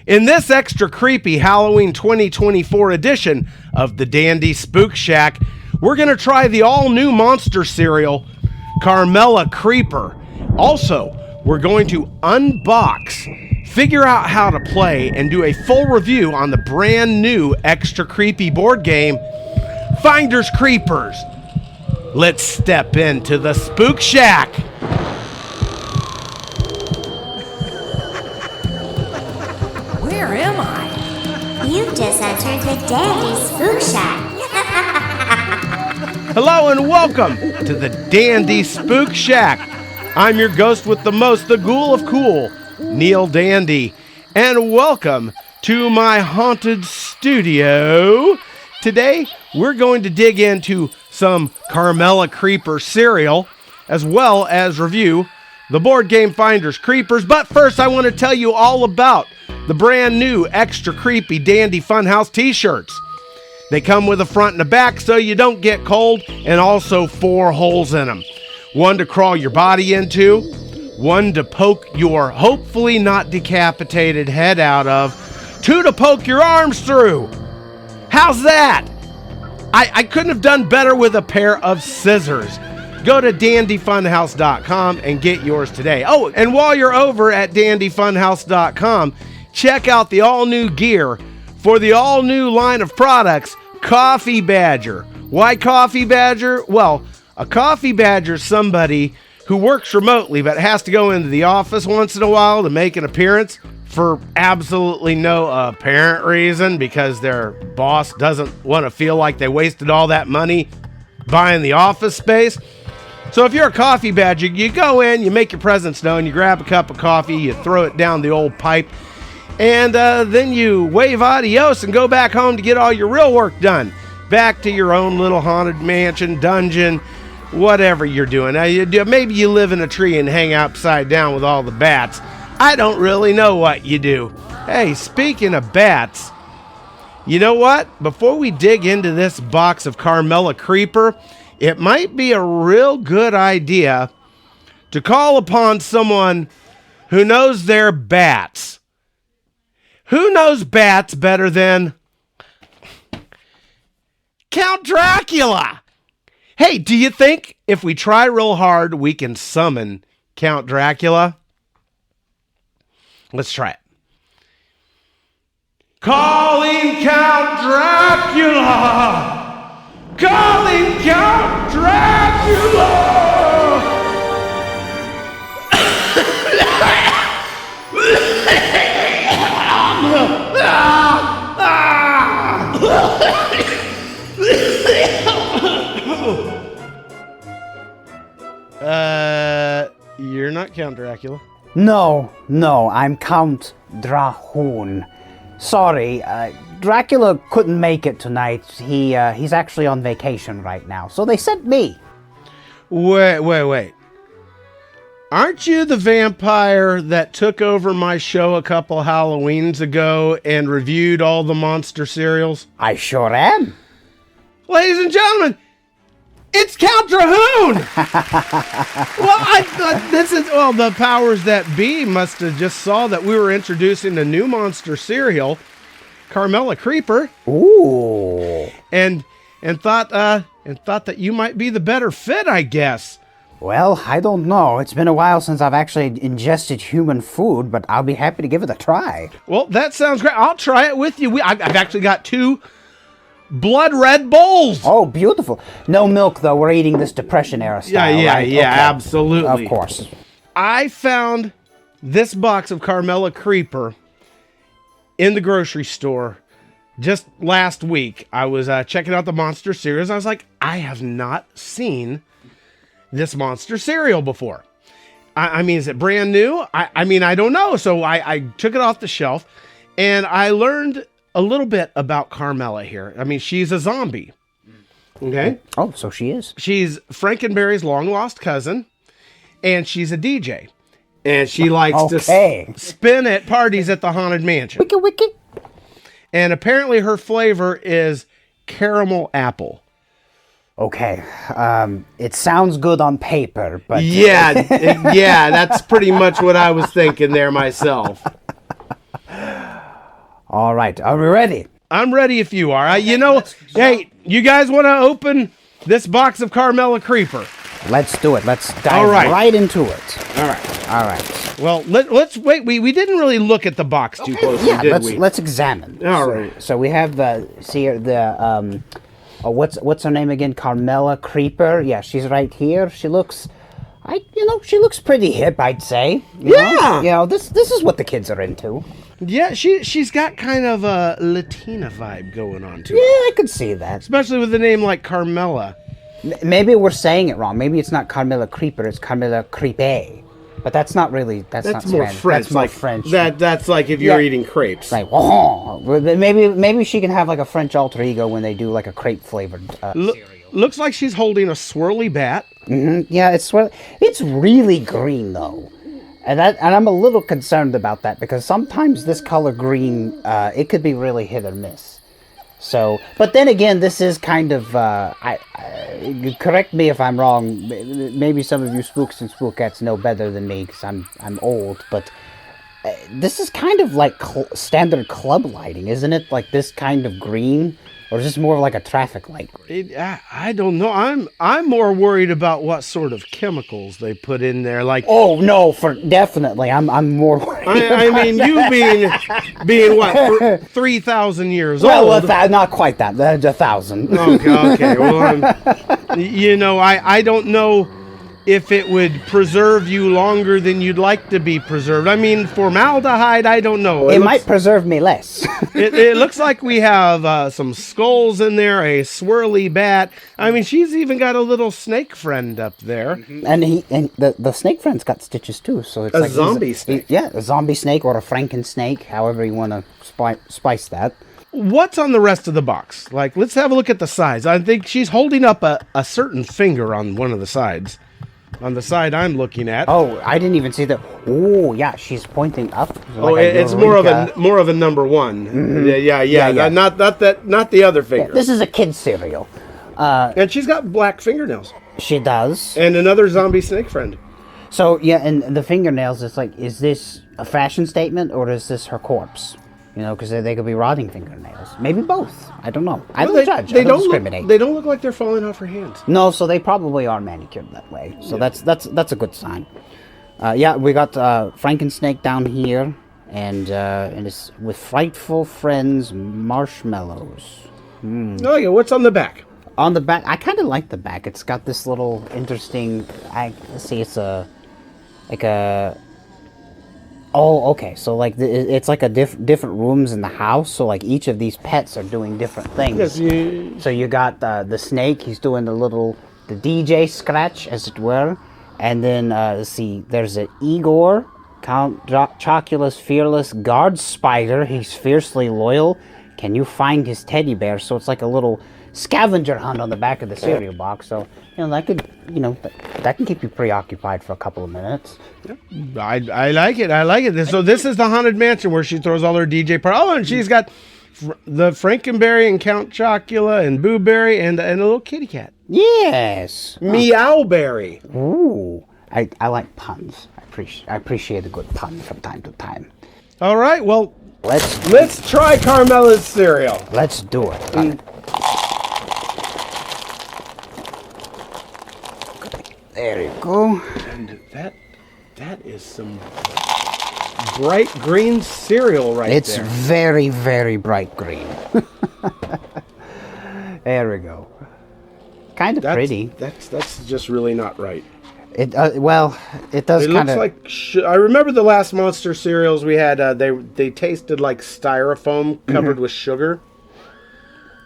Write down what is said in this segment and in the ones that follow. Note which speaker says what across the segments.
Speaker 1: In this extra creepy Halloween 2024 edition of the Dandy Spook Shack, we're going to try the all-new monster cereal, Carmella Creeper. Also, we're going to unbox, figure out how to play, and do a full review on the brand new extra creepy board game, Finders Creepers. Let's step into the Spook Shack.
Speaker 2: Where am I?
Speaker 3: You've just entered the Dandy Spook Shack.
Speaker 1: Hello and welcome to the Dandy Spook Shack. I'm your ghost with the most, the ghoul of cool, Neil Dandy. And welcome to my haunted studio. Today, we're going to dig into some Carmella Creeper cereal, as well as review the board game Finders Creepers. But first, I want to tell you all about the brand new extra creepy Dandy Funhouse t-shirts. They come with a front and a back so you don't get cold, and also 4 holes in them. One to crawl your body into, one to poke your hopefully not decapitated head out of, 2 to poke your arms through. How's that? I couldn't have done better with a pair of scissors. Go to dandyfunhouse.com and get yours today. Oh, and while you're over at dandyfunhouse.com, check out the all-new gear for the all-new line of products, Coffee Badger. Why Coffee Badger? Well, a Coffee Badger is somebody who works remotely but has to go into the office once in a while to make an appearance for absolutely no apparent reason, because their boss doesn't want to feel like they wasted all that money buying the office space. So if you're a Coffee Badger, you go in, you make your presence known, you grab a cup of coffee, you throw it down the old pipe, and then you wave adios and go back home to get all your real work done. Back to your own little haunted mansion, dungeon, whatever you're doing. Now, maybe you live in a tree and hang upside down with all the bats. I don't really know what you do. Hey, speaking of bats, you know what? Before we dig into this box of Carmella Creeper, it might be a real good idea to call upon someone who knows their bats. Who knows bats better than Count Dracula? Hey, do you think if we try real hard, we can summon Count Dracula? Let's try it. Calling Count Dracula! Calling Count Dracula! You're not Count Dracula.
Speaker 4: No, I'm Count Drahun. Sorry, Dracula couldn't make it tonight. He's actually on vacation right now, so they sent me.
Speaker 1: Wait. Aren't you the vampire that took over my show a couple Halloweens ago and reviewed all the monster cereals?
Speaker 4: I sure am.
Speaker 1: Ladies and gentlemen, it's Count Drahoon! The powers that be must have just saw that we were introducing a new monster cereal, Carmella Creeper.
Speaker 4: Ooh.
Speaker 1: And thought that you might be the better fit, I guess.
Speaker 4: Well, I don't know. It's been a while since I've actually ingested human food, but I'll be happy to give it a try.
Speaker 1: Well, that sounds great. I'll try it with you. I've actually got 2 blood red bowls.
Speaker 4: Oh, beautiful. No milk, though. We're eating this Depression era style, right?
Speaker 1: Yeah,
Speaker 4: Okay.
Speaker 1: absolutely.
Speaker 4: Of course.
Speaker 1: I found this box of Carmella Creeper in the grocery store just last week. I was checking out the monster cereals. I was like, I have not seen this monster cereal before. I mean, is it brand new? I don't know. So I took it off the shelf, and I learned a little bit about Carmella here. I mean, she's a zombie. Okay?
Speaker 4: Oh, so she is.
Speaker 1: She's Frankenberry's long-lost cousin, and she's a DJ. And she likes to spin at parties at the Haunted Mansion.
Speaker 4: Wiki.
Speaker 1: And apparently her flavor is caramel apple.
Speaker 4: Okay, it sounds good on paper, but...
Speaker 1: Yeah, that's pretty much what I was thinking there myself.
Speaker 4: All right, are we ready?
Speaker 1: I'm ready if you are. Hey, you guys want to open this box of Carmella Creeper?
Speaker 4: Let's do it. Let's dive right into it.
Speaker 1: All right.
Speaker 4: All right.
Speaker 1: Well, let's wait. We didn't really look at the box too closely,
Speaker 4: Yeah,
Speaker 1: did we?
Speaker 4: let's examine.
Speaker 1: All right.
Speaker 4: So we have what's her name again? Carmella Creeper. Yeah, she's right here. She looks she looks pretty hip, I'd say. You know, this is what the kids are into.
Speaker 1: Yeah, she's got kind of a Latina vibe going on to
Speaker 4: Yeah,
Speaker 1: her.
Speaker 4: I could see that.
Speaker 1: Especially with a name like Carmella.
Speaker 4: Maybe we're saying it wrong. Maybe it's not Carmella Creeper, it's Carmella Creeper. But that's not really, that's not
Speaker 1: more
Speaker 4: Spanish.
Speaker 1: French.
Speaker 4: That's more
Speaker 1: like
Speaker 4: French.
Speaker 1: That's like if you're eating crepes.
Speaker 4: Right. Oh, maybe she can have like a French alter ego when they do like a crepe flavored cereal.
Speaker 1: Looks like she's holding a swirly bat.
Speaker 4: Mm-hmm. Yeah, it's really green though. And I'm a little concerned about that because sometimes this color green, it could be really hit or miss. So, but then again, this is kind of, correct me if I'm wrong, maybe some of you spooks and spookettes know better than me because I'm old, but this is kind of like standard club lighting, isn't it? Like this kind of green? Or is this more like a traffic light?
Speaker 1: I don't know. I'm more worried about what sort of chemicals they put in there. Like,
Speaker 4: oh no, definitely. I'm more worried.
Speaker 1: I mean, you being what 3,000 years old.
Speaker 4: Well, not quite that. 1,000.
Speaker 1: Okay. Well, I don't know if it would preserve you longer than you'd like to be preserved. I mean, formaldehyde, I don't know.
Speaker 4: It might preserve me less.
Speaker 1: it looks like we have some skulls in there, a swirly bat. I mean, she's even got a little snake friend up there.
Speaker 4: Mm-hmm. And the snake friend's got stitches too, so it's like
Speaker 1: zombie snake.
Speaker 4: Yeah, a zombie snake or a Franken snake, however you want to spice that.
Speaker 1: What's on the rest of the box? Like, let's have a look at the sides. I think she's holding up a certain finger on one of the sides. On the side I'm looking at.
Speaker 4: Oh, I didn't even see that. Oh, yeah, she's pointing up.
Speaker 1: It's more of a number one. Mm-hmm. Yeah. Not the other finger.
Speaker 4: Yeah, this is a kid's cereal.
Speaker 1: And she's got black fingernails.
Speaker 4: She does.
Speaker 1: And another zombie snake friend.
Speaker 4: So yeah, and the fingernails. It's like, is this a fashion statement or is this her corpse? You know, because they could be rotting fingernails. Maybe both. I don't know. I don't judge. I don't discriminate.
Speaker 1: They don't look like they're falling off her hands.
Speaker 4: No, so they probably are manicured that way. So that's a good sign. Yeah, we got Frankensnake down here, and it's with frightful friends marshmallows.
Speaker 1: Oh yeah, what's on the back?
Speaker 4: On the back, I kind of like the back. It's got this little interesting. Let's see, it's like a. Oh, okay. So like it's like a different rooms in the house. So like each of these pets are doing different things. Yes, so you got the snake. He's doing the DJ scratch, as it were. And then let's see. There's an Igor, Count Chocula's fearless guard spider. He's fiercely loyal. Can you find his teddy bear? So it's like a little scavenger hunt on the back of the cereal box. So that could that can keep you preoccupied for a couple of minutes.
Speaker 1: I like it. So this is the haunted mansion where she throws all her DJ parties. Oh, and she's got the Frankenberry and Count Chocula and Boo Berry and a little kitty cat.
Speaker 4: Yes,
Speaker 1: Meowberry.
Speaker 4: Ooh, I like puns. I appreciate a good pun from time to time.
Speaker 1: All right, well
Speaker 4: let's
Speaker 1: try Carmella's cereal.
Speaker 4: Let's do it. There you go.
Speaker 1: And that is some bright green cereal right there.
Speaker 4: It's very, very bright green. There we go. Kind of pretty.
Speaker 1: That's just really not right.
Speaker 4: It it does kind of.
Speaker 1: It looks like I remember the last monster cereals we had. They tasted like styrofoam covered with sugar.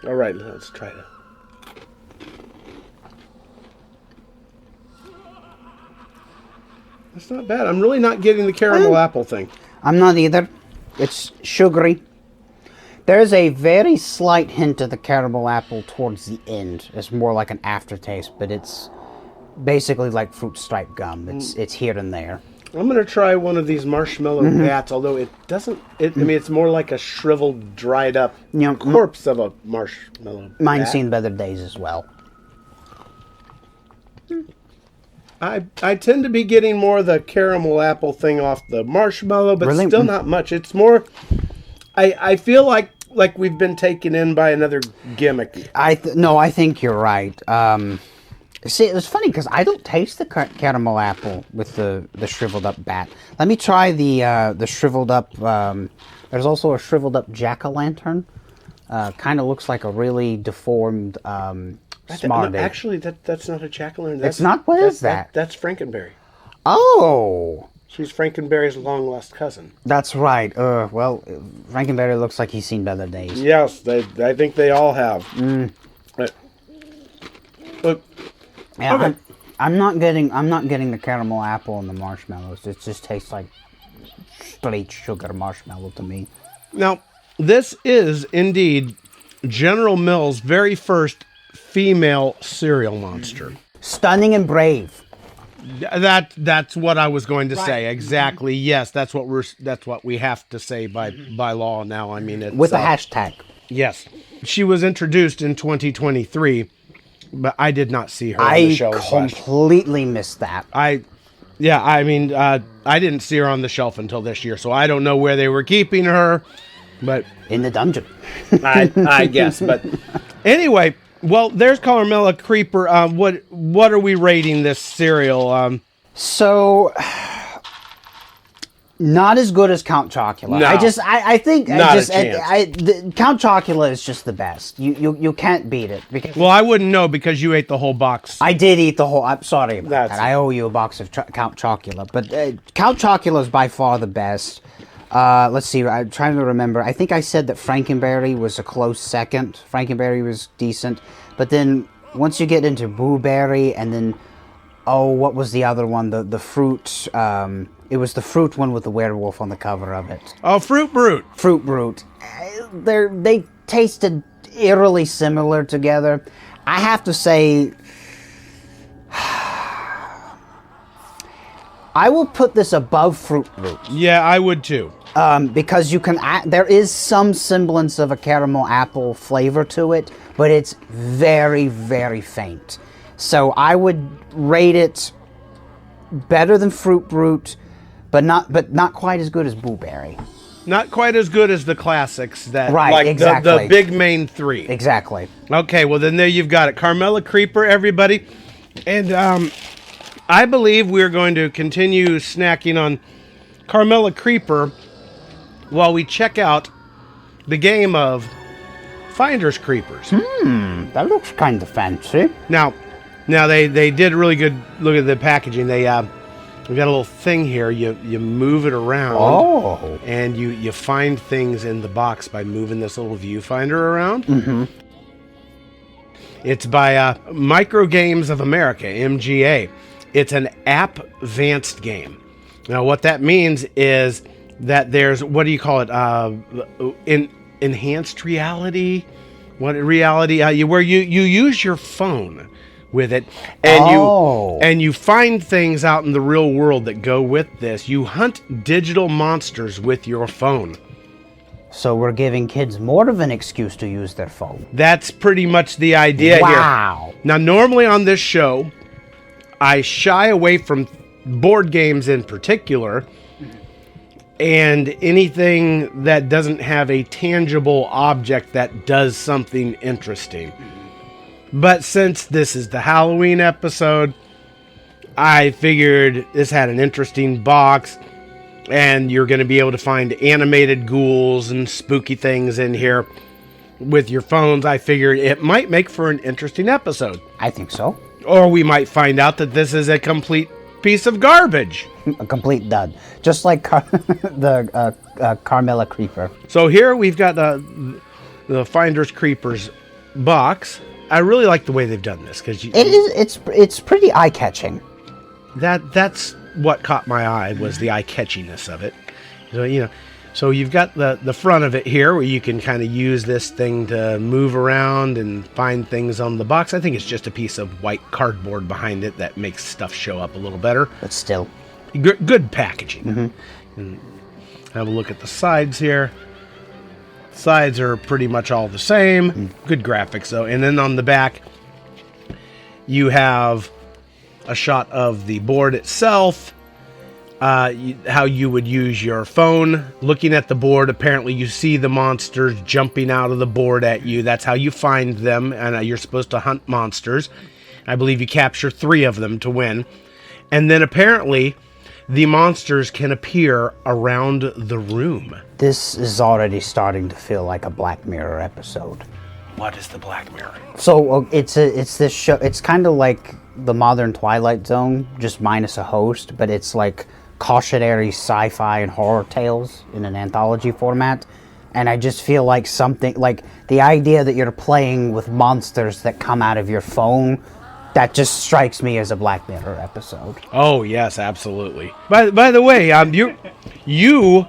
Speaker 1: All right, let's try it. That's not bad. I'm really not getting the caramel apple thing.
Speaker 4: I'm not either. It's sugary. There's a very slight hint of the caramel apple towards the end. It's more like an aftertaste, but it's basically like fruit stripe gum. It's here and there.
Speaker 1: I'm gonna try one of these marshmallow bats, although it doesn't. I mean, it's more like a shriveled, dried up corpse of a marshmallow.
Speaker 4: Mine's seen better days as well.
Speaker 1: I tend to be getting more of the caramel apple thing off the marshmallow, but still not much. It's more I feel like we've been taken in by another gimmick.
Speaker 4: No, I think you're right. See, it's funny because I don't taste the caramel apple with the shriveled up bat. Let me try the shriveled up. There's also a shriveled up jack-o'-lantern. Kind of looks like a really deformed Smarty.
Speaker 1: Actually, that's not a jack-o'-lantern.
Speaker 4: It's not. What is that?
Speaker 1: That's Frankenberry.
Speaker 4: Oh.
Speaker 1: She's Frankenberry's long-lost cousin.
Speaker 4: That's right. Well, Frankenberry looks like he's seen better days.
Speaker 1: Yes, I think they all have. Look.
Speaker 4: Yeah,
Speaker 1: Okay.
Speaker 4: I'm not getting the caramel apple and the marshmallows. It just tastes like straight sugar marshmallow to me.
Speaker 1: Now, this is indeed General Mills' very first female cereal monster.
Speaker 4: Stunning and brave.
Speaker 1: That's what I was going to say. Exactly. Yes, that's what we have to say by law now. I mean, it's
Speaker 4: With a hashtag.
Speaker 1: Yes. She was introduced in 2023, but I did not see her on the shelf.
Speaker 4: I completely missed that.
Speaker 1: I didn't see her on the shelf until this year, so I don't know where they were keeping her, but
Speaker 4: In the dungeon.
Speaker 1: I guess. But anyway, well, there's Carmella Creeper. What are we rating this cereal?
Speaker 4: So, not as good as Count Chocula.
Speaker 1: No.
Speaker 4: I think
Speaker 1: Not a chance.
Speaker 4: Count Chocula is just the best. You can't beat it because
Speaker 1: Well, I wouldn't know because you ate the whole box.
Speaker 4: I did eat the whole. I'm sorry about
Speaker 1: That's
Speaker 4: that. I owe you a box of Count Chocula, but Count Chocula is by far the best. Let's see. I'm trying to remember. I think I said that Frankenberry was a close second. Frankenberry was decent, but then once you get into Boo Berry, and then what was the other one? The fruit. It was the fruit one with the werewolf on the cover of it.
Speaker 1: Oh, Fruit Brute.
Speaker 4: Fruit Brute. They tasted eerily similar together. I have to say, I will put this above Fruit Brute.
Speaker 1: Yeah, I would too.
Speaker 4: Because you can, there is some semblance of a caramel apple flavor to it, but it's very, very faint. So I would rate it better than Fruit Brute, but not quite as good as Boo Berry.
Speaker 1: Not quite as good as the classics that
Speaker 4: Right,
Speaker 1: like
Speaker 4: exactly.
Speaker 1: the big main three.
Speaker 4: Exactly.
Speaker 1: Okay, well then there you've got it. Carmella Creeper, everybody. And I believe we're going to continue snacking on Carmella Creeper while we check out the game of Finders Creepers.
Speaker 4: That looks kind of fancy.
Speaker 1: Now they did a really good look at the packaging. We got a little thing here. You move it around.
Speaker 4: Oh.
Speaker 1: And you find things in the box by moving this little viewfinder around.
Speaker 4: Mm-hmm.
Speaker 1: It's by Micro Games of America, MGA. It's an app-vanced game. Now, what that means is that there's, what do you call it? Enhanced reality? What reality? Where you use your phone with it, and you find things out in the real world that go with this. You hunt digital monsters with your phone.
Speaker 4: So we're giving kids more of an excuse to use their phone.
Speaker 1: That's pretty much the idea here.
Speaker 4: Wow.
Speaker 1: Now, normally on this show, I shy away from board games in particular, and anything that doesn't have a tangible object that does something interesting. But since this is the Halloween episode, I figured this had an interesting box, and you're going to be able to find animated ghouls and spooky things in here with your phones. I figured it might make for an interesting episode.
Speaker 4: I think so.
Speaker 1: Or we might find out that this is a complete piece of garbage.
Speaker 4: A complete dud. Just like the Carmella Creeper.
Speaker 1: So here we've got the Finders Creepers box. I really like the way they've done this because
Speaker 4: It's pretty eye-catching.
Speaker 1: That's what caught my eye was the eye-catchiness of it. So so you've got the front of it here where you can kind of use this thing to move around and find things on the box. I think it's just a piece of white cardboard behind it that makes stuff show up a little better.
Speaker 4: But still.
Speaker 1: Good packaging.
Speaker 4: Mm-hmm.
Speaker 1: And have a look at the sides here. Sides are pretty much all the same. Good graphics though. And then on the back, you have a shot of the board itself how you would use your phone, looking at the board. Apparently you see the monsters jumping out of the board at you. That's how you find them, and you're supposed to hunt monsters. I believe you capture 3 of them to win. And then apparently the monsters can appear around the room.
Speaker 4: This is already starting to feel like a Black Mirror episode.
Speaker 1: What is the Black Mirror?
Speaker 4: So it's this show. It's kind of like the modern Twilight Zone, just minus a host, but it's like cautionary sci-fi and horror tales in an anthology format. And I just feel like something like the idea that you're playing with monsters that come out of your phone, that just strikes me as a Black Mirror episode.
Speaker 1: Oh yes, absolutely. By the way, you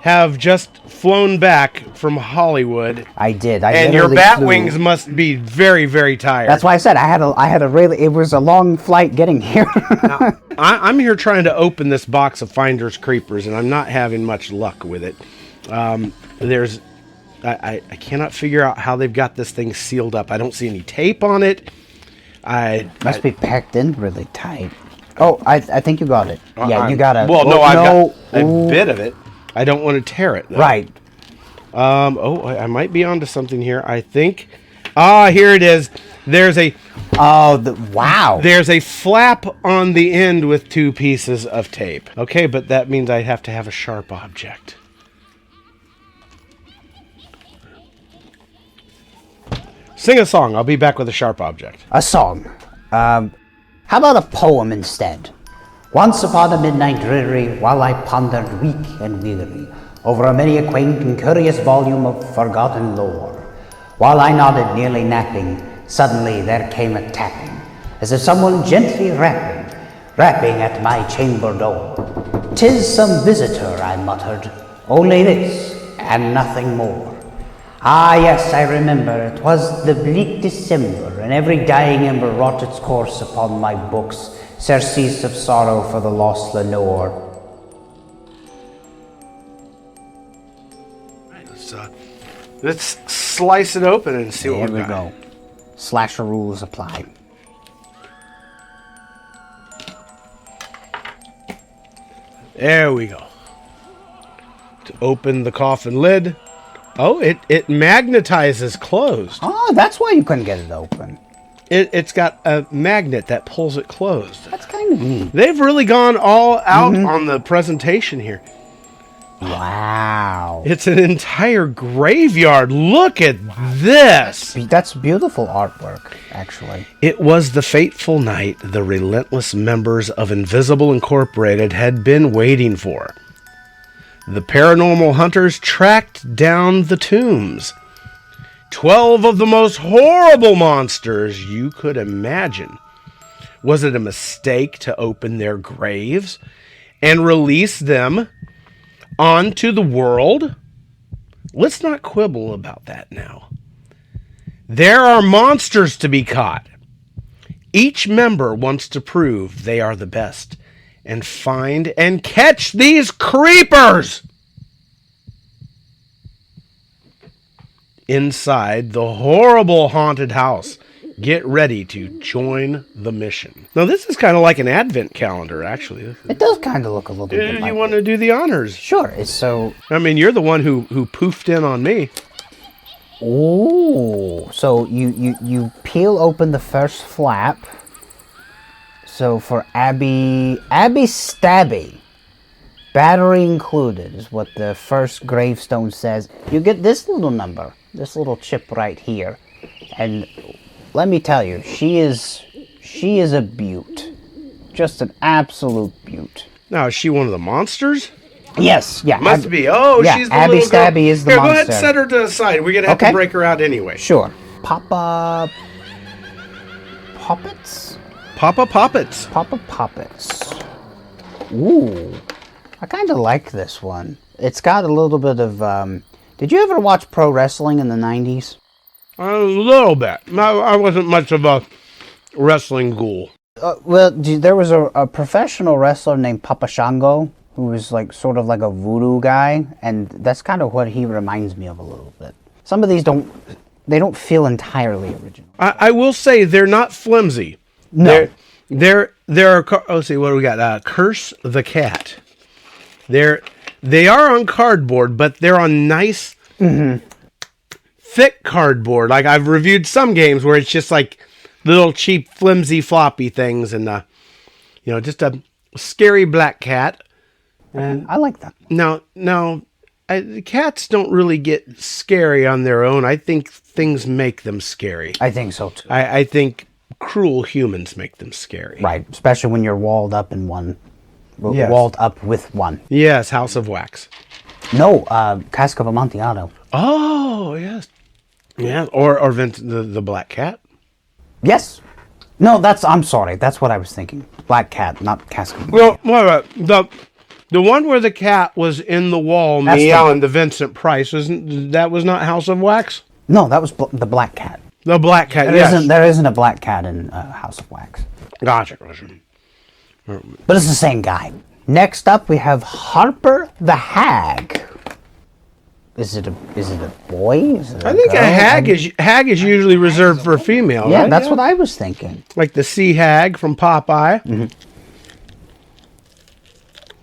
Speaker 1: have just flown back from Hollywood.
Speaker 4: I did.
Speaker 1: And your bat wings must be very, very tired.
Speaker 4: That's why I said I had a really. It was a long flight getting here.
Speaker 1: Now, I'm here trying to open this box of Finder's Creepers, and I'm not having much luck with it. I cannot figure out how they've got this thing sealed up. I don't see any tape on it.
Speaker 4: Must be packed in really tight. Oh, I think you got it. Yeah, you got it.
Speaker 1: Well, no, I've got a bit of it. I don't want to tear it, though.
Speaker 4: Right.
Speaker 1: I might be onto something here. I think. Here it is. There's a.
Speaker 4: Wow.
Speaker 1: There's a flap on the end with 2 pieces of tape. Okay, but that means I have to have a sharp object. Sing a song. I'll be back with a sharp object.
Speaker 4: A song. How about a poem instead? Once upon a midnight dreary, while I pondered weak and weary over a many a quaint and curious volume of forgotten lore, while I nodded, nearly napping, suddenly there came a tapping, as if someone gently rapping at my chamber door. "'Tis some visitor," I muttered, "only this, and nothing more." Ah, yes, I remember, it was the bleak December, and every dying ember wrought its course upon my books, surcease of sorrow for the lost Lenore.
Speaker 1: Let's slice it open and see what we got.
Speaker 4: There we go. Slasher rules apply.
Speaker 1: There we go. To open the coffin lid. Oh, it magnetizes closed.
Speaker 4: Oh, that's why you couldn't get it open.
Speaker 1: It's got a magnet that pulls it closed.
Speaker 4: That's kind of neat.
Speaker 1: They've really gone all out on the presentation here.
Speaker 4: Wow.
Speaker 1: It's an entire graveyard. Look at this.
Speaker 4: That's beautiful artwork, actually.
Speaker 1: It was the fateful night the relentless members of Invisible Incorporated had been waiting for. The paranormal hunters tracked down the tombs. 12 of the most horrible monsters you could imagine. Was it a mistake to open their graves and release them onto the world? Let's not quibble about that now. There are monsters to be caught. Each member wants to prove they are the best and find and catch these creepers. Inside the horrible haunted house, get ready to join the mission. Now, this is kind of like an advent calendar, actually.
Speaker 4: It does kind of look a little bit like
Speaker 1: You want to do the honors?
Speaker 4: Sure. It's so...
Speaker 1: I mean, you're the one who poofed in on me.
Speaker 4: Oh, so you peel open the first flap. So for Abby Stabby, battery included is what the first gravestone says. You get this little number, this little chip right here, and let me tell you, she is a beaut, just an absolute beaut.
Speaker 1: Now, is she one of the monsters?
Speaker 4: Yes, yeah.
Speaker 1: Must be. Oh,
Speaker 4: yeah,
Speaker 1: she's the
Speaker 4: Abby
Speaker 1: little girl.
Speaker 4: Stabby is the
Speaker 1: Here,
Speaker 4: monster.
Speaker 1: go ahead and set her to the side. We're going to have to break her out anyway.
Speaker 4: Sure. Papa Poppets?
Speaker 1: Papa Poppets.
Speaker 4: Papa Poppets. Ooh. I kind of like this one. It's got a little bit of... did you ever watch pro wrestling in the 90s?
Speaker 1: A little bit. I wasn't much of a wrestling ghoul.
Speaker 4: Well, there was a professional wrestler named Papa Shango who was like sort of like a voodoo guy, and that's kind of what he reminds me of a little bit. Some of these don't feel entirely original.
Speaker 1: I will say they're not flimsy.
Speaker 4: No.
Speaker 1: They're let's see, what do we got? Curse the Cat. They are on cardboard, but they're on nice, thick cardboard. Like I've reviewed some games where it's just like little cheap, flimsy, floppy things, and just a scary black cat.
Speaker 4: And I like that.
Speaker 1: No, cats don't really get scary on their own. I think things make them scary.
Speaker 4: I think so too.
Speaker 1: I think cruel humans make them scary.
Speaker 4: Right, especially when you're walled up in one.
Speaker 1: Yes.
Speaker 4: Walled up with one.
Speaker 1: Yes, House of Wax.
Speaker 4: No, Cask of Amontillado.
Speaker 1: Oh, yes. Yeah, or the Black Cat.
Speaker 4: Yes. No, I'm sorry. That's what I was thinking. Black Cat, not Cask of
Speaker 1: Well, the one where the cat was in the wall meowing the Vincent Price, was not House of Wax?
Speaker 4: No, that was the Black Cat.
Speaker 1: The Black Cat,
Speaker 4: There isn't a Black Cat in House of Wax.
Speaker 1: Gotcha.
Speaker 4: But it's the same guy. Next up, we have Harper the Hag. Is it a boy?
Speaker 1: I think a hag is usually reserved for a female.
Speaker 4: Yeah,
Speaker 1: right?
Speaker 4: that's what I was thinking.
Speaker 1: Like the sea hag from Popeye.
Speaker 4: Mm-hmm.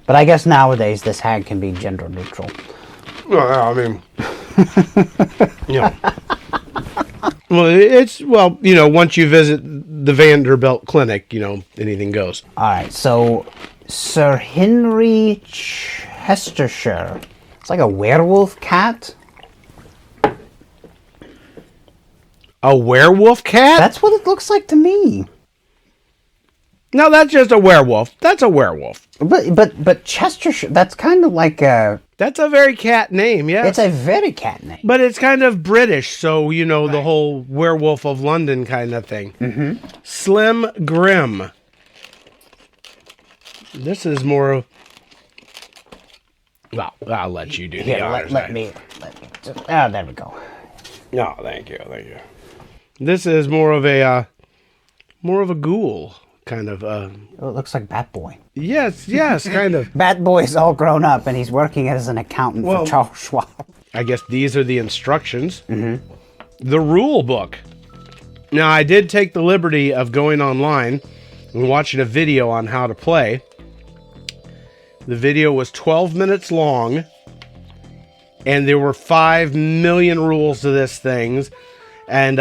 Speaker 4: But I guess nowadays this hag can be gender neutral.
Speaker 1: Well, I mean, Well, once you visit the Vanderbilt Clinic, anything goes.
Speaker 4: All right, so Sir Henry Chestershire. It's like a werewolf cat.
Speaker 1: A werewolf cat?
Speaker 4: That's what it looks like to me.
Speaker 1: No, that's just a werewolf. That's a werewolf.
Speaker 4: But Chestershire, that's kind of like a...
Speaker 1: That's a very cat name, yeah.
Speaker 4: It's a very cat name.
Speaker 1: But it's kind of British, so, the whole Werewolf of London kind of thing. Mm-hmm. Slim Grim. This is more of... Well, I'll let you do the honors.
Speaker 4: Let me there we go.
Speaker 1: No, thank you. This is more of a ghoul. Kind of
Speaker 4: it looks like Bat Boy.
Speaker 1: Yes, kind of.
Speaker 4: Bat Boy's all grown up and he's working as an accountant for Charles Schwab.
Speaker 1: I guess these are the instructions. Mm-hmm. The rule book. Now, I did take the liberty of going online and watching a video on how to play. The video was 12 minutes long, and there were 5 million rules to this thing. And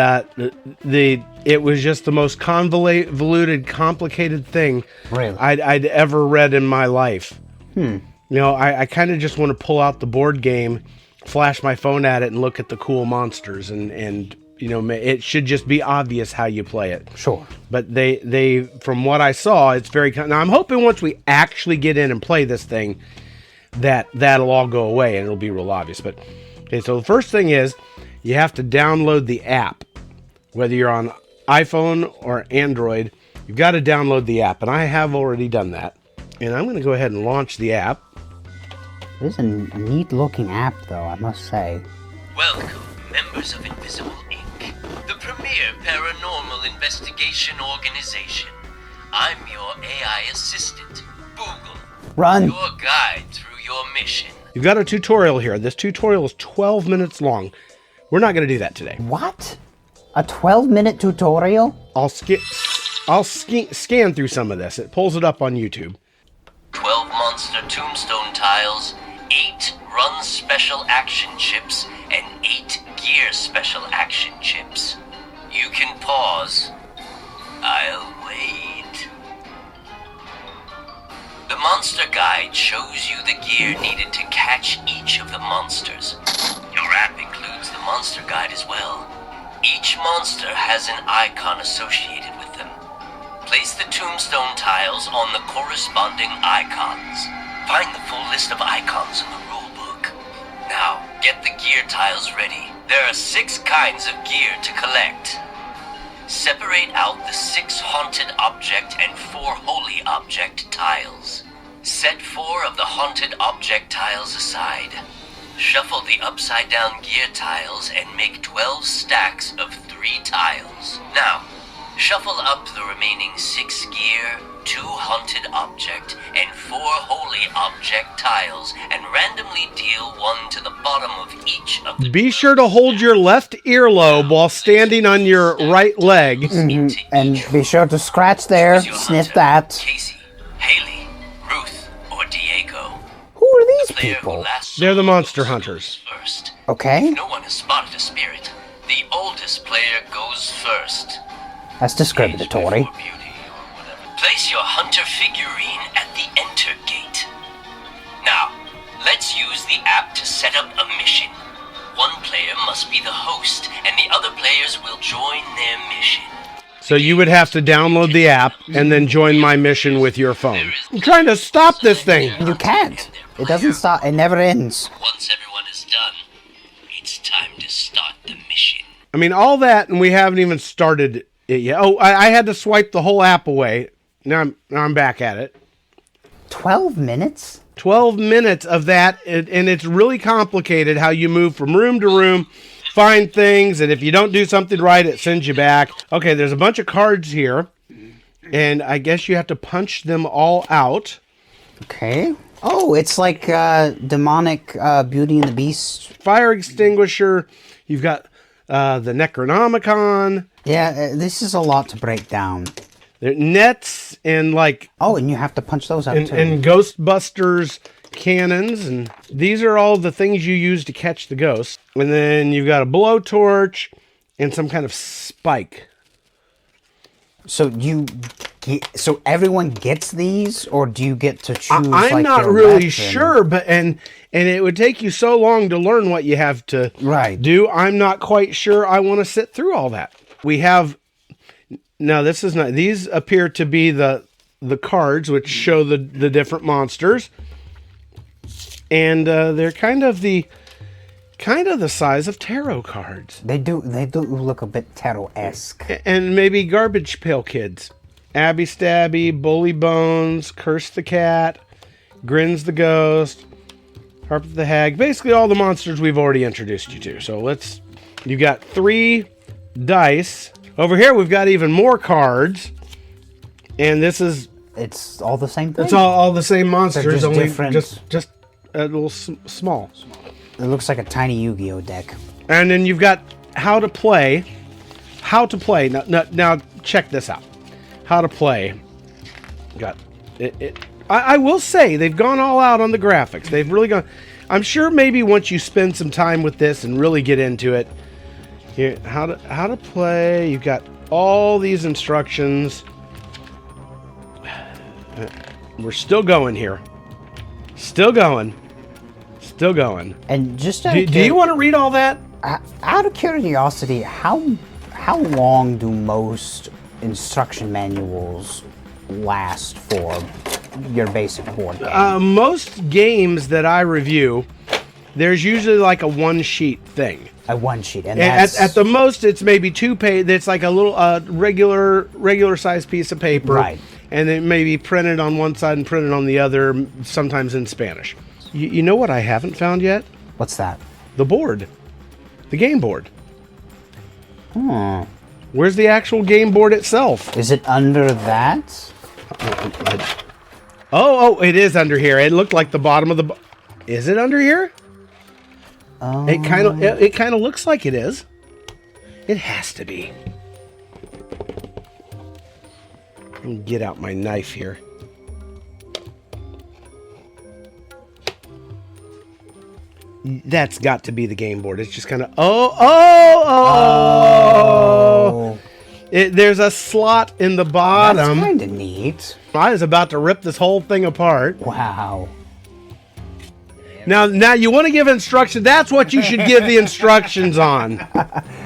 Speaker 1: it was just the most convoluted, complicated thing I'd ever read in my life. I kind of just want to pull out the board game, flash my phone at it, and look at the cool monsters. And it should just be obvious how you play it.
Speaker 4: Sure.
Speaker 1: But they from what I saw, it's very... Now, I'm hoping once we actually get in and play this thing, that'll all go away and it'll be real obvious. But, okay, so the first thing is... You have to download the app. Whether you're on iPhone or Android, you've got to download the app. And I have already done that. And I'm going to go ahead and launch the app.
Speaker 4: It is a neat looking app, though, I must say.
Speaker 5: Welcome, members of Invisible Inc., the premier paranormal investigation organization. I'm your AI assistant, Boogle.
Speaker 4: Run.
Speaker 5: Your guide through your mission.
Speaker 1: You've got a tutorial here. This tutorial is 12 minutes long. We're not going to do that today.
Speaker 4: What? A 12-minute tutorial?
Speaker 1: I'll scan through some of this. It pulls it up on YouTube.
Speaker 5: 12 monster tombstone tiles, 8 run special action chips, and 8 gear special action chips. You can pause. I'll wait. The monster guide shows you the gear needed to catch each of the monsters. Your app includes the monster guide as well. Each monster has an icon associated with them. Place the tombstone tiles on the corresponding icons. Find the full list of icons in the rulebook. Now, get the gear tiles ready. There are 6 kinds of gear to collect. Separate out the 6 haunted object and 4 holy object tiles. Set 4 of the haunted object tiles aside. Shuffle the upside-down gear tiles and make 12 stacks of 3 tiles. Now, shuffle up the remaining 6 gear, 2 haunted object, and 4 holy object tiles, and randomly deal 1 to the bottom of each of the...
Speaker 1: Be sure to hold your left earlobe while standing on your right leg.
Speaker 4: Mm-hmm. And be sure to scratch there, sniff that.
Speaker 5: Casey, Haley, Ruth, or Diego.
Speaker 4: Who are those
Speaker 5: player who
Speaker 4: people?
Speaker 5: last
Speaker 1: They're the
Speaker 5: saw
Speaker 1: monster
Speaker 5: ghosts
Speaker 1: hunters.
Speaker 5: goes First.
Speaker 4: Okay.
Speaker 5: If no one has spotted a spirit, the oldest player goes first.
Speaker 4: That's discriminatory.
Speaker 5: Age before beauty or whatever. Place your hunter figurine at the enter gate. Now, let's use the app to set up a mission. One player must be the host, and the other players will join their mission.
Speaker 1: So you would have to download the app and then join my mission with your phone. I'm trying to stop this thing.
Speaker 4: You can't. It doesn't stop. It never ends.
Speaker 5: Once everyone is done, it's time to start the mission.
Speaker 1: I mean, all that, and we haven't even started it yet. Oh, I had to swipe the whole app away. Now I'm back at it.
Speaker 4: 12 minutes?
Speaker 1: 12 minutes of that, and it's really complicated how you move from room to room, find things, and if you don't do something right, it sends you back. Okay, there's a bunch of cards here, and I guess you have to punch them all out.
Speaker 4: Okay. Oh, it's like demonic Beauty and the Beast.
Speaker 1: Fire extinguisher. You've got the Necronomicon.
Speaker 4: Yeah, this is a lot to break down.
Speaker 1: There nets and like
Speaker 4: Oh, and you have to punch those out too.
Speaker 1: and Ghostbusters cannons, and these are all the things you use to catch the ghosts. And then you've got a blowtorch and some kind of spike.
Speaker 4: So so everyone gets these, or do you get to choose?
Speaker 1: I'm
Speaker 4: like,
Speaker 1: not
Speaker 4: your
Speaker 1: really
Speaker 4: weapon?
Speaker 1: sure, but and it would take you so long to learn what you have to
Speaker 4: Right.
Speaker 1: do. I'm not quite sure I want to sit through all that. We have no. This is not. These appear to be the cards which show the different monsters, and they're kind of the size of tarot cards.
Speaker 4: They do look a bit tarot-esque.
Speaker 1: And maybe Garbage Pail Kids. Abby Stabby, Bully Bones, Curse the Cat, Grins the Ghost, Harp the Hag. Basically all the monsters we've already introduced you to. So you got 3 dice. Over here we've got even more cards. And
Speaker 4: It's all the same thing.
Speaker 1: it's all the same monsters,
Speaker 4: just
Speaker 1: only
Speaker 4: different.
Speaker 1: just a little small.
Speaker 4: It looks like a tiny Yu-Gi-Oh deck.
Speaker 1: And then you've got how to play. Now check this out. How to play. Got it. I will say they've gone all out on the graphics. They've really gone. I'm sure maybe once you spend some time with this and really get into it. Here, how to play. You've got all these instructions. We're still going here. Still going.
Speaker 4: And just
Speaker 1: Do you want to read all that?
Speaker 4: out of curiosity, how long do most instruction manuals last for your basic board game?
Speaker 1: Most games that I review, there's usually like a one-sheet thing.
Speaker 4: A one sheet, and
Speaker 1: And
Speaker 4: that's
Speaker 1: at the most, it's maybe 2 page. It's like a little regular size piece of paper,
Speaker 4: Right.
Speaker 1: And it may be printed on one side and printed on the other, sometimes in Spanish. You know what I haven't found yet?
Speaker 4: What's that?
Speaker 1: The board, the game board.
Speaker 4: Hmm.
Speaker 1: Where's the actual game board itself?
Speaker 4: Is it under that?
Speaker 1: Oh, it is under here. It looked like the bottom of the. Is it under here? It kind of looks like it is. It has to be. Let me get out my knife here. That's got to be the game board. It's just kind of there's a slot in the
Speaker 4: That's
Speaker 1: bottom.
Speaker 4: kind of neat.
Speaker 1: I was about to rip this whole thing apart.
Speaker 4: Wow.
Speaker 1: Now you want to give instructions. That's what you should give the instructions on.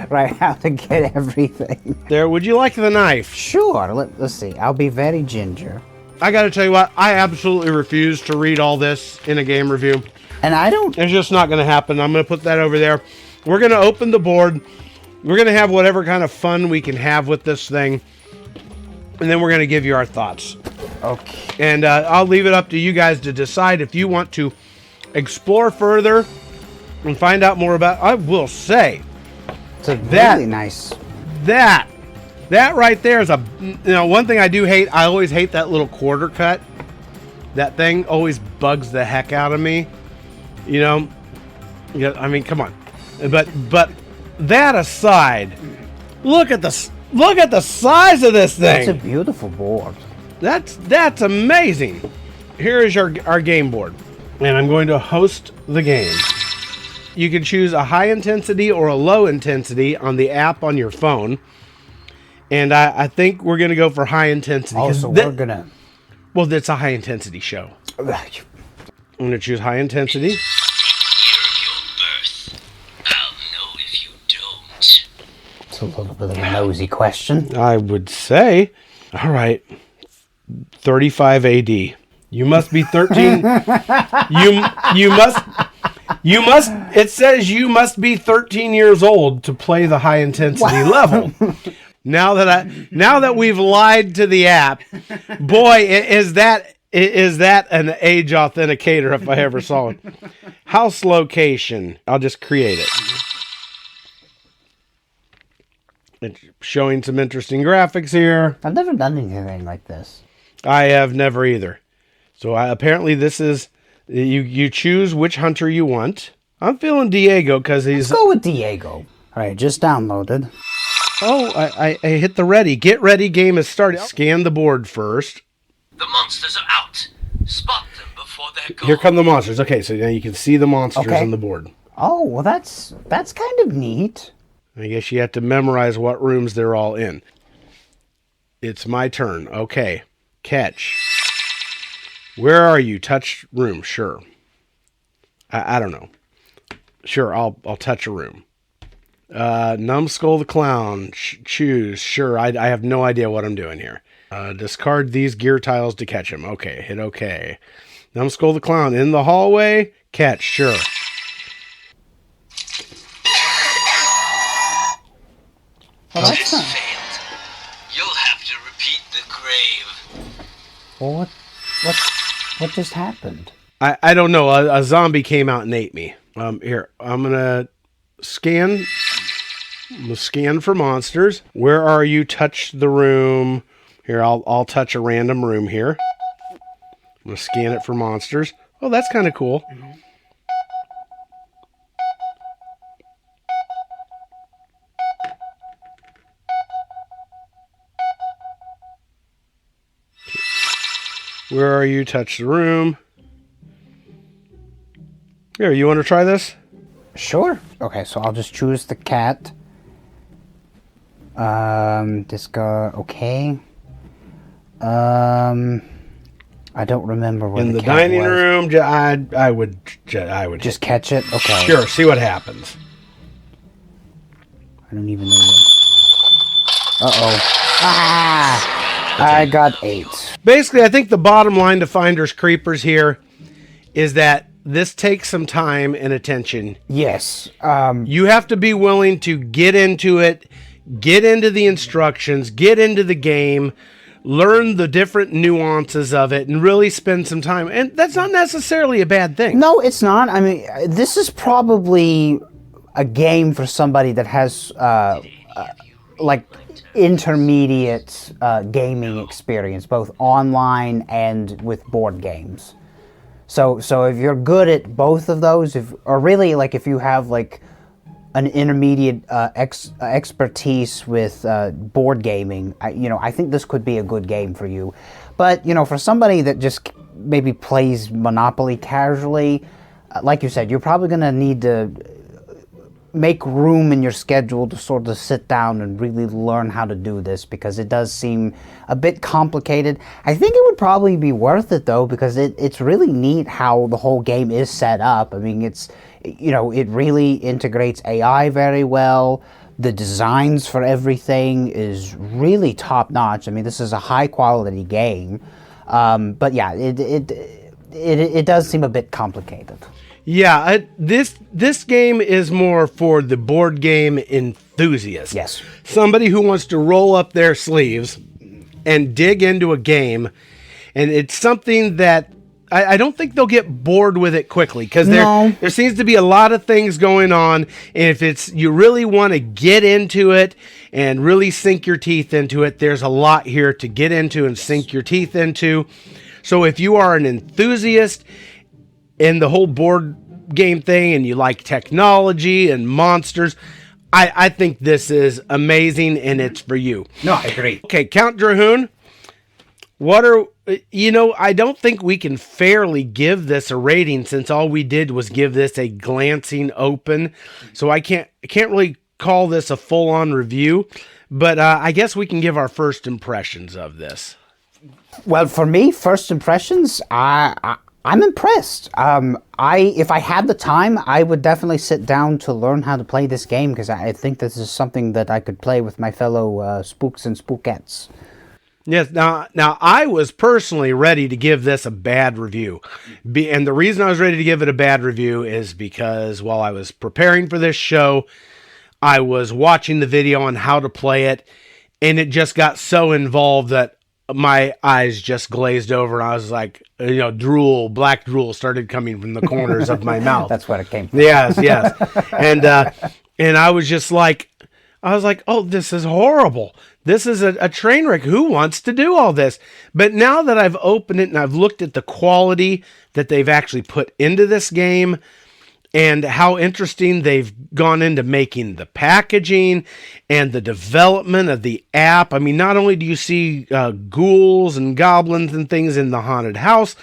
Speaker 4: Right, how to get everything.
Speaker 1: There, would you like the knife?
Speaker 4: Sure, let's see. I'll be very ginger.
Speaker 1: I got to tell you what, I absolutely refuse to read all this in a game review.
Speaker 4: And I don't...
Speaker 1: It's just not going to happen. I'm going to put that over there. We're going to open the board. We're going to have whatever kind of fun we can have with this thing. And then we're going to give you our thoughts.
Speaker 4: Okay.
Speaker 1: And I'll leave it up to you guys to decide if you want to explore further and find out more about. I will say
Speaker 4: It's a
Speaker 1: that-
Speaker 4: really nice...
Speaker 1: that right there is one thing I do hate. I always hate that little quarter cut. That thing always bugs the heck out of me. Yeah, I mean, come on. But that aside, look at the size of this thing.
Speaker 4: It's a beautiful board.
Speaker 1: That's amazing. Here is our game board. and I'm going to host the game. You can choose a high intensity or a low intensity on the app on your phone. And I think we're going to go for high intensity.
Speaker 4: Oh, so we're going to...
Speaker 1: Well, it's a high intensity show. I'm going to choose high intensity.
Speaker 5: Year of your birth. I'll know if you don't.
Speaker 4: It's a little bit of a nosy question.
Speaker 1: I would say, all right, 35 AD. You must be 13. you must. It says you must be 13 years old to play the high intensity level. Now that we've lied to the app, boy, is that an age authenticator if I ever saw it. House location. I'll just create it. It's showing some interesting graphics here.
Speaker 4: I've never done anything like this.
Speaker 1: I have never either. So apparently this is, you choose which hunter you want. I'm feeling Diego because he's...
Speaker 4: Let's go with Diego. All right, just downloaded.
Speaker 1: Oh, I hit the ready. Get ready game is started. Scan the board first.
Speaker 5: The monsters are out. Spot them before they're gone.
Speaker 1: Here come the monsters. Okay, so now you can see the monsters on the board.
Speaker 4: Oh, well, that's kind of neat.
Speaker 1: I guess you have to memorize what rooms they're all in. It's my turn. Okay. Catch. Where are you? Touch room. Sure. I don't know. Sure, I'll touch a room. Numbskull the Clown. Choose. Sure, I have no idea what I'm doing here. Discard these gear tiles to catch him. Okay, hit OK. Numbskull the Clown in the hallway. Catch. Sure.
Speaker 4: Well,
Speaker 5: This failed. You'll have to repeat the grave.
Speaker 4: Well, what just happened?
Speaker 1: I don't know. A zombie came out and ate me. Here, I'm gonna scan. I'm gonna scan for monsters. Where are you? Touch the room. Here, I'll touch a random room here. I'm gonna scan it for monsters. Oh, that's kind of cool. Where are you? Touch the room. Here, you want to try this?
Speaker 4: Sure. Okay, so I'll just choose the cat. Discard. Okay. I don't remember where
Speaker 1: in the
Speaker 4: cat
Speaker 1: dining
Speaker 4: was.
Speaker 1: room. I would
Speaker 4: Just catch it. Okay.
Speaker 1: Sure. See what happens.
Speaker 4: I don't even know what. Uh-oh. Ah! I got 8.
Speaker 1: Basically, I think the bottom line to Finders Creepers here is that this takes some time and attention.
Speaker 4: Yes.
Speaker 1: You have to be willing to get into it, get into the instructions, get into the game, learn the different nuances of it, and really spend some time. And that's not necessarily a bad thing.
Speaker 4: No, it's not. I mean, this is probably a game for somebody that has, like, intermediate gaming experience, both online and with board games. So if you're good at both of those, or really like if you have like an intermediate expertise with board gaming, I think this could be a good game for you. But for somebody that just maybe plays Monopoly casually, like you said, you're probably going to need to make room in your schedule to sort of sit down and really learn how to do this, because it does seem a bit complicated. I think it would probably be worth it though, because it's really neat how the whole game is set up. I mean, it's, it really integrates AI very well. The designs for everything is really top notch. I mean, this is a high quality game. But yeah, it does seem a bit complicated.
Speaker 1: Yeah, this game is more for the board game enthusiast.
Speaker 4: Yes.
Speaker 1: Somebody who wants to roll up their sleeves and dig into a game, and it's something that I don't think they'll get bored with it quickly, because there seems to be a lot of things going on, and if you really want to get into it and really sink your teeth into it, there's a lot here to get into and sink your teeth into. So if you are an enthusiast in the whole board game thing and you like technology and monsters, I think this is amazing and it's for you.
Speaker 4: No, I agree.
Speaker 1: Okay, Count Drahoon, what are I don't think we can fairly give this a rating since all we did was give this a glancing open. So I can't really call this a full-on review, but I guess we can give our first impressions of this.
Speaker 4: Well, for me, first impressions, I'm impressed. If I had the time, I would definitely sit down to learn how to play this game because I think this is something that I could play with my fellow spooks and spookettes.
Speaker 1: Yes. Now I was personally ready to give this a bad review, and the reason I was ready to give it a bad review is because while I was preparing for this show, I was watching the video on how to play it, and it just got so involved that my eyes just glazed over, and I was like, black drool started coming from the corners of my mouth.
Speaker 4: That's what it came from.
Speaker 1: Yes. And I was just like, oh, this is horrible. This is a train wreck. Who wants to do all this? But now that I've opened it and I've looked at the quality that they've actually put into this game and how interesting they've gone into making the packaging and the development of the app. I mean, not only do you see ghouls and goblins and things in the haunted house,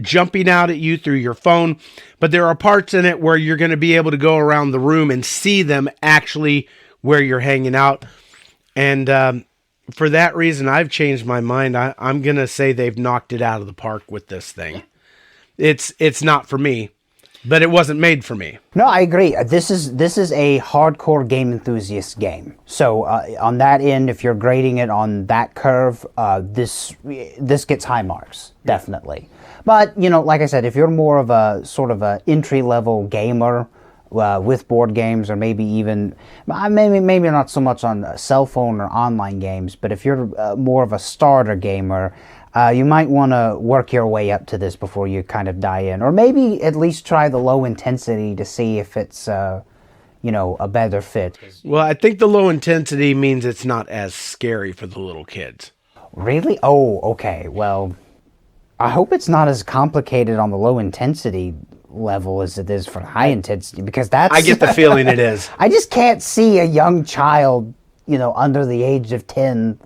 Speaker 1: jumping out at you through your phone, but there are parts in it where you're going to be able to go around the room and see them actually where you're hanging out. And for that reason, I've changed my mind. I'm going to say they've knocked it out of the park with this thing. It's not for me. But it wasn't made for me.
Speaker 4: No, I agree. This is a hardcore game enthusiast game. So on that end, if you're grading it on that curve, this gets high marks, definitely. But like I said, if you're more of a sort of a entry level gamer with board games, or maybe even maybe not so much on cell phone or online games, but if you're more of a starter gamer. You might want to work your way up to this before you kind of dive in. Or maybe at least try the low intensity to see if it's, a better fit.
Speaker 1: Well, I think the low intensity means it's not as scary for the little kids.
Speaker 4: Really? Oh, okay. Well, I hope it's not as complicated on the low intensity level as it is for high intensity, because that's...
Speaker 1: I get the feeling it is.
Speaker 4: I just can't see a young child, under the age of 10,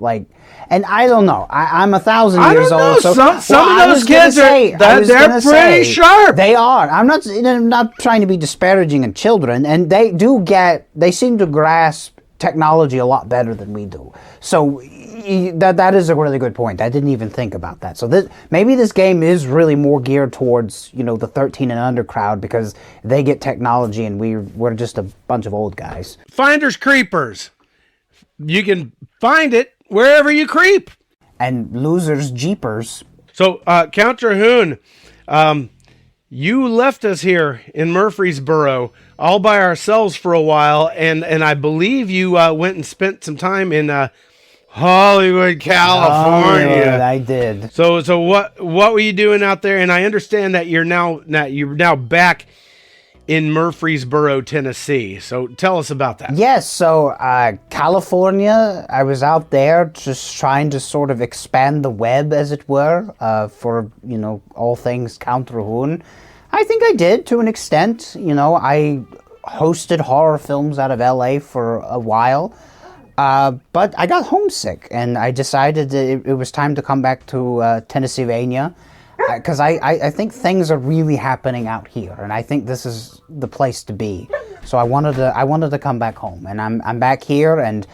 Speaker 4: and I don't know. I'm 1,000 years old. So
Speaker 1: some of those kids they're pretty sharp.
Speaker 4: They are. I'm not trying to be disparaging in children, and they seem to grasp technology a lot better than we do. So that is a really good point. I didn't even think about that. So maybe this game is really more geared towards the 13 and under crowd because they get technology and we're just a bunch of old guys.
Speaker 1: Finders Creepers. You can find it wherever you creep.
Speaker 4: And losers jeepers.
Speaker 1: So, Count Terhune, you left us here in Murfreesboro all by ourselves for a while, and I believe you went and spent some time in Hollywood, California.
Speaker 4: Oh, yeah, I did.
Speaker 1: So what were you doing out there? And I understand that you're now back in Murfreesboro, Tennessee. So tell us about that.
Speaker 4: Yes, so California, I was out there just trying to sort of expand the web, as it were, for, all things Count Terhune. I think I did, to an extent. I hosted horror films out of LA for a while, but I got homesick, and I decided that it was time to come back to Tennessee-vania. Because I think things are really happening out here, and I think this is the place to be. So I wanted to come back home, and I'm back here, and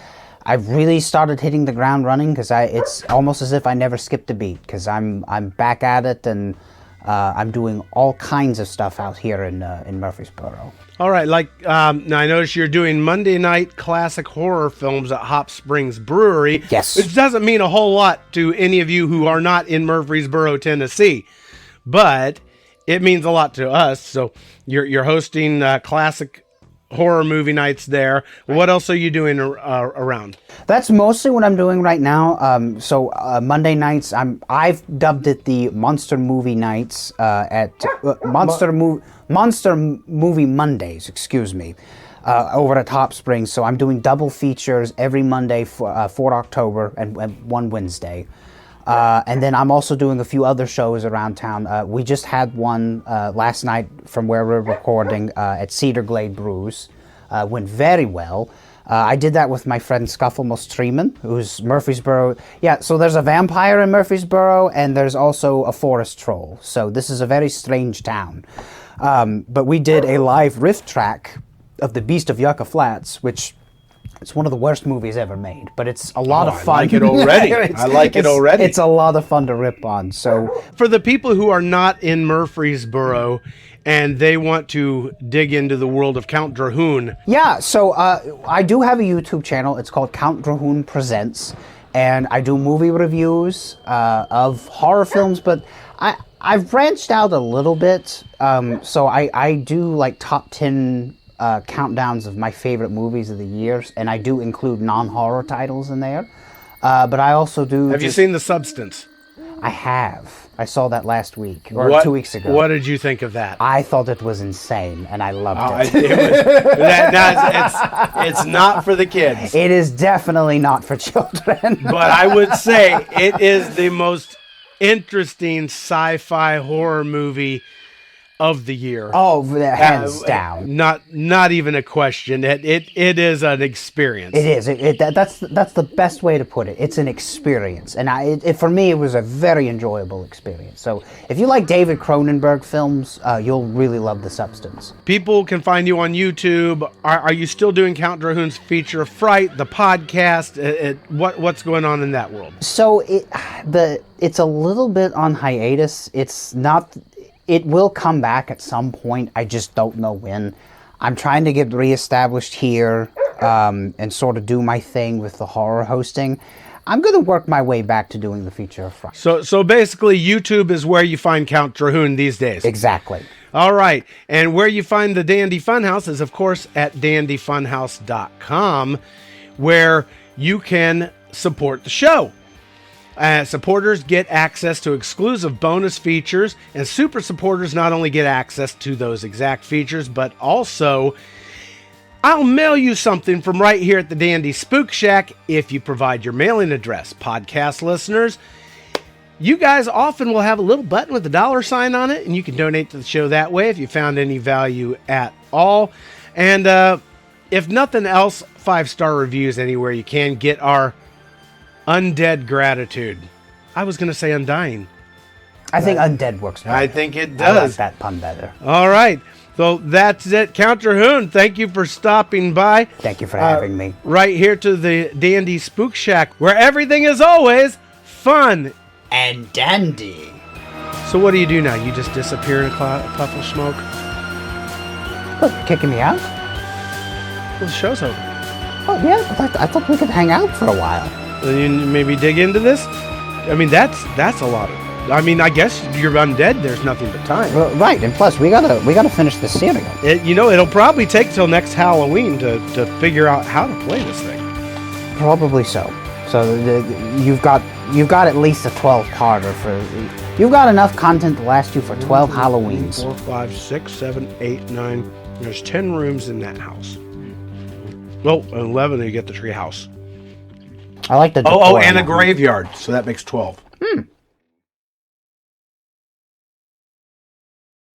Speaker 4: I've really started hitting the ground running because it's almost as if I never skipped a beat because I'm back at it, and I'm doing all kinds of stuff out here in Murfreesboro.
Speaker 1: All right, now I notice you're doing Monday night classic horror films at Hop Springs Brewery.
Speaker 4: Yes.
Speaker 1: Which doesn't mean a whole lot to any of you who are not in Murfreesboro, Tennessee, but it means a lot to us. So you're hosting classic horror movie nights there. What else are you doing around? That's
Speaker 4: mostly what I'm doing right now. So Monday nights, I've dubbed it the Monster Movie Nights at Monster Movie Mondays. Excuse me. Over at Hop Springs. So I'm doing double features every Monday for October and one Wednesday. And then I'm also doing a few other shows around town. We just had one last night from where we're recording at Cedar Glade Brews. went very well. I did that with my friend Scufflemus Treeman, who's Murfreesboro. Yeah, so there's a vampire in Murfreesboro, and there's also a forest troll. So this is a very strange town. But we did a live riff track of The Beast of Yucca Flats, which it's one of the worst movies ever made, but it's a lot of fun.
Speaker 1: I like it already. I like it already.
Speaker 4: It's a lot of fun to rip on. So
Speaker 1: for the people who are not in Murfreesboro and they want to dig into the world of Count Drahoon.
Speaker 4: Yeah, so I do have a YouTube channel. It's called Count Drahoon Presents, and I do movie reviews of horror films, but I've branched out a little bit. So I do like top 10 countdowns of my favorite movies of the year, and I do include non-horror titles in there. But I also do...
Speaker 1: Have you seen The Substance?
Speaker 4: I have. I saw that last week, or 2 weeks ago.
Speaker 1: What did you think of that?
Speaker 4: I thought it was insane, and I loved it.
Speaker 1: It's not for the kids.
Speaker 4: It is definitely not for children.
Speaker 1: But I would say it is the most interesting sci-fi horror movie of the year.
Speaker 4: Oh, hands down.
Speaker 1: Not even a question. It is an experience.
Speaker 4: It is. That's the best way to put it. It's an experience, and for me, it was a very enjoyable experience. So, if you like David Cronenberg films, you'll really love The Substance.
Speaker 1: People can find you on YouTube. Are you still doing Count Drahoon's Feature of Fright, the podcast? What's going on in that world?
Speaker 4: So it's a little bit on hiatus. It's not. It will come back at some point. I just don't know when. I'm trying to get reestablished here and sort of do my thing with the horror hosting. I'm going to work my way back to doing the Feature of Fright.
Speaker 1: So basically, YouTube is where you find Count Drahoon these days.
Speaker 4: Exactly.
Speaker 1: All right. And where you find the Dandy Funhouse is, of course, at dandyfunhouse.com, where you can support the show. Supporters get access to exclusive bonus features, and super supporters not only get access to those exact features, but also I'll mail you something from right here at the Dandy Spook Shack if you provide your mailing address. Podcast listeners, you guys often will have a little button with a $sign on it, and you can donate to the show that way if you found any value at all. And if nothing else, 5-star reviews anywhere you can. Get our undead gratitude. I was going to say undying.
Speaker 4: I think undead works better.
Speaker 1: I think it does.
Speaker 4: I like that pun better.
Speaker 1: All right. So that's it. Count Drahoon, thank you for stopping by.
Speaker 4: Thank you for having me.
Speaker 1: Right here to the Dandy Spook Shack, where everything is always fun
Speaker 4: and dandy.
Speaker 1: So what do you do now? You just disappear in a puff of smoke?
Speaker 4: What, kicking me out?
Speaker 1: Well, the show's over.
Speaker 4: Oh, yeah. I thought we could hang out for a while.
Speaker 1: You maybe dig into this? I mean, that's a lot of... I mean, I guess you're undead. There's nothing but time.
Speaker 4: Well, right, and plus we gotta finish the cereal.
Speaker 1: It'll probably take till next Halloween to figure out how to play this thing.
Speaker 4: Probably so. So you've got at least a 12-parter for... You've got enough content to last you for 12 Halloweens.
Speaker 1: 4, 5, 6, 7, 8, 9. There's 10 rooms in that house. Well, 11 you get the tree house.
Speaker 4: I like the
Speaker 1: and a graveyard, so that makes 12.